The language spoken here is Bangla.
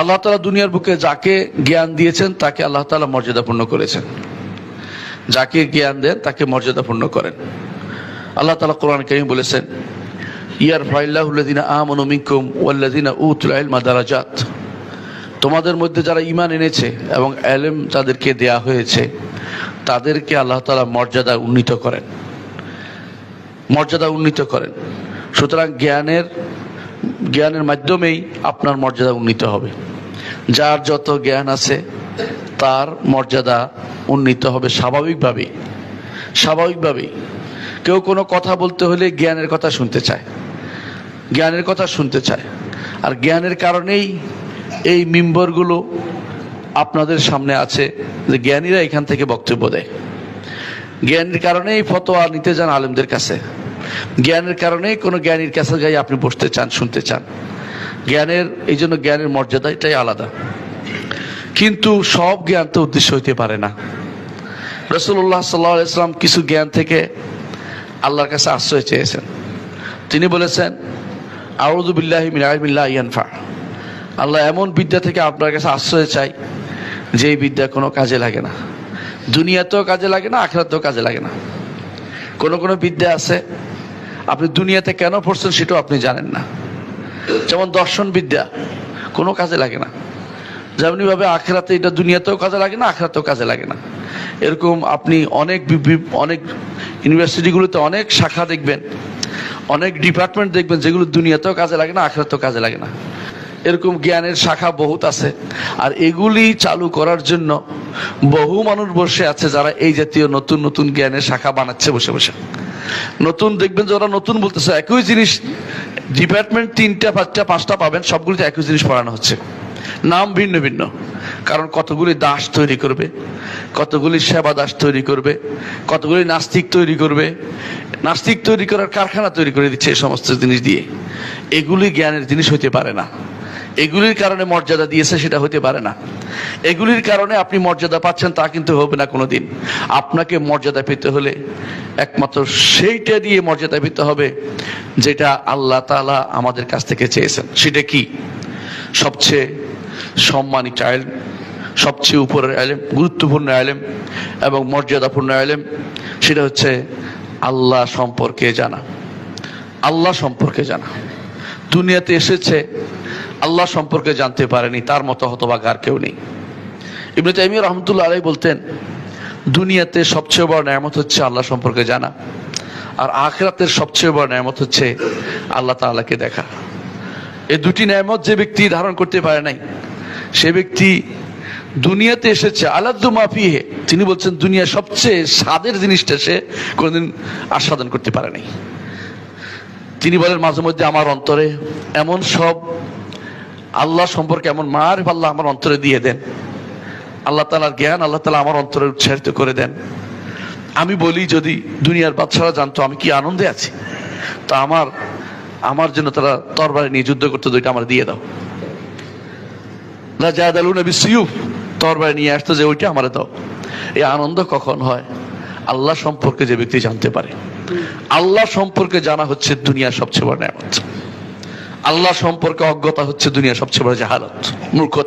আল্লাহ তাআলা দুনিয়ার বুকে যাকে জ্ঞান দিয়েছেন তাকে আল্লাহ তাআলা মর্যাদাপূর্ণ করেছেন। যাকে জ্ঞান দেন তাকে মর্যাদাপূর্ণ করেন। আল্লাহ তাআলা কোরআন কারীমে বলেছেন, ইয়ারফাইল্লাহু আল্লাযিনা আমানু মিনকুম ওয়াল্লাযিনা উতুল ইলমা দারাজাত। তোমাদের মধ্যে যারা ঈমান এনেছে এবং ইলম তাদেরকে দেয়া হয়েছে তাদেরকে আল্লাহ তাআলা মর্যাদা উন্নীত করেন, মর্যাদা উন্নীত করেন। সুতরাং জ্ঞানের মাধ্যমেই আপনার মর্যাদা উন্নীত হবে। যার যত জ্ঞান আছে তার মর্যাদা উন্নীত হবে স্বাভাবিকভাবেই। কেউ কোনো কথা বলতে হলে জ্ঞানের কথা শুনতে চায়, আর জ্ঞানের কারণেই এই মিম্বরগুলো আপনাদের সামনে আছে, যে জ্ঞানীরা এখান থেকে বক্তব্য দেয়। জ্ঞানের কারণেই ফতোয়া নিতে যান আলেমদের কাছে, জ্ঞানের কারণেই কোনো জ্ঞানীর কাছে যাই আপনি বসতে চান, শুনতে চান। এই জন্য জ্ঞানের মর্যাদা এটাই আলাদা। কিন্তু সব জ্ঞান তো উদ্দেশ্য হইতে পারে না। রাসূলুল্লাহ সাল্লাল্লাহু আলাইহি ওয়াসাল্লাম কিছু জ্ঞান থেকে আল্লাহর কাছে আশ্রয় চেয়েছেন। তিনি বলেছেন, আউযু বিল্লাহি মিন ইলমিন লা ইয়ানফা। আল্লাহ এমন বিদ্যা থেকে আপনার কাছে আশ্রয় চাই যে এই বিদ্যা কোনো কাজে লাগে না, দুনিয়াতেও কাজে লাগে না, আখিরাতেও কাজে লাগে না। কোনো বিদ্যা আছে আপনি দুনিয়াতে কেন পড়ছেন সেটাও আপনি জানেন না। যেমন দর্শন বিদ্যা কোনো কাজে লাগে না, যেমনি ভাবে আখিরাতে এটা দুনিয়াতেও কাজে লাগে না, আখিরাতেও কাজে লাগে না। এরকম আপনি অনেক ইউনিভার্সিটিগুলোতে অনেক শাখা দেখবেন, অনেক ডিপার্টমেন্ট দেখবেন যেগুলো দুনিয়াতেও কাজে লাগে না, আখিরাতেও কাজে লাগে না। এরকম জ্ঞানের শাখা বহুত আছে। আর এগুলি চালু করার জন্য বহু মানুষ বসে আছে যারা এই জাতীয় নতুন জ্ঞানের শাখা বানাচ্ছে বসে বসে। নতুন দেখবেন যারা নতুন বলতেছে, একই জিনিস ডিপার্টমেন্ট 3টা 5টা 5টা পাবেন, সবগুলিতে একই জিনিস পড়ানো হচ্ছে, নাম ভিন্ন ভিন্ন। কারণ কতগুলি দাস তৈরি করবে, কতগুলি সেবা দাস তৈরি করবে, কতগুলি নাস্তিক তৈরি করবে, নাস্তিক তৈরি করার কারখানা তৈরি করে দিচ্ছে এই সমস্ত জিনিস দিয়ে। এগুলি জ্ঞানের জিনিস হইতে পারে না। এগুলির কারণে মর্যাদা দিয়েছে সেটা হতে পারে না। এগুলির কারণে আপনি মর্যাদা পাচ্ছেন তা কিন্তু হবে না কোনোদিন। আপনাকে মর্যাদা পেতে হলে একমাত্র সেইটা দিয়ে মর্যাদা পেতে হবে যেটা আল্লাহ তাআলা আমাদের কাছ থেকে চেয়েছেন। সেটা কি? সবচেয়ে সম্মানিত ইলম, সবচেয়ে উপরের ইলম, গুরুত্বপূর্ণ ইলম এবং মর্যাদাপূর্ণ ইলম, সেটা হচ্ছে আল্লাহ সম্পর্কে জানা। আল্লাহ সম্পর্কে জানা। দুনিয়াতে এসেছে আল্লাহ সম্পর্কে জানতে পারেনি, তার মতো হতভাগা আর কেউ নেই। ইবনে তাইমিয়া রাহমাতুল্লাহ আলাইহি বলতেন, দুনিয়াতে সবচেয়ে বড় নেয়ামত হচ্ছে আল্লাহ সম্পর্কে জানা, আর আখিরাতের সবচেয়ে বড় নেয়ামত হচ্ছে আল্লাহ তাআলাকে দেখা। এই দুটি নেয়ামত যে ব্যক্তি ধারণ করতে পারে নাই, সে ব্যক্তি দুনিয়াতে এসেছে আলাদ্দু মা ফিহি, তিনি বলছেন দুনিয়া সবচেয়ে স্বাদের জিনিসটা সে কোনোদিন আস্বাদন করতে পারে নাই। তিনি বলেন, মাঝে মধ্যে আমার অন্তরে এমন সব আল্লাহ সম্পর্কে এমন মারিফ আল্লাহ আমার অন্তরে দিয়ে দেন, আল্লাহ তাআলার জ্ঞান আল্লাহ তাআলা আমার অন্তরে উৎসাহিত করে দেন। আমি বলি যদি দুনিয়ার বাদশাহরা জানতো আমি কি আনন্দে আছি, তা আমার জন্য তারা তরবারি নিয়ে যুদ্ধ করতে, দুইটা আমার দিয়ে দাও। লা জাদালুনা বিসিয়ুফ, তরবারি নিয়ে আসতো যে ওইটা আমারে দাও। এই আনন্দ কখন হয়? আল্লাহ সম্পর্কে যে ব্যক্তি জানতে পারে। আল্লাহ সম্পর্কে জানা হচ্ছে দুনিয়ার সবচেয়ে বড় নেয়ামত। আল্লাহ সম্পর্কে অজ্ঞতা হচ্ছে দুনিয়ার সবচেয়ে বড় জাহালাত, মূর্খতা।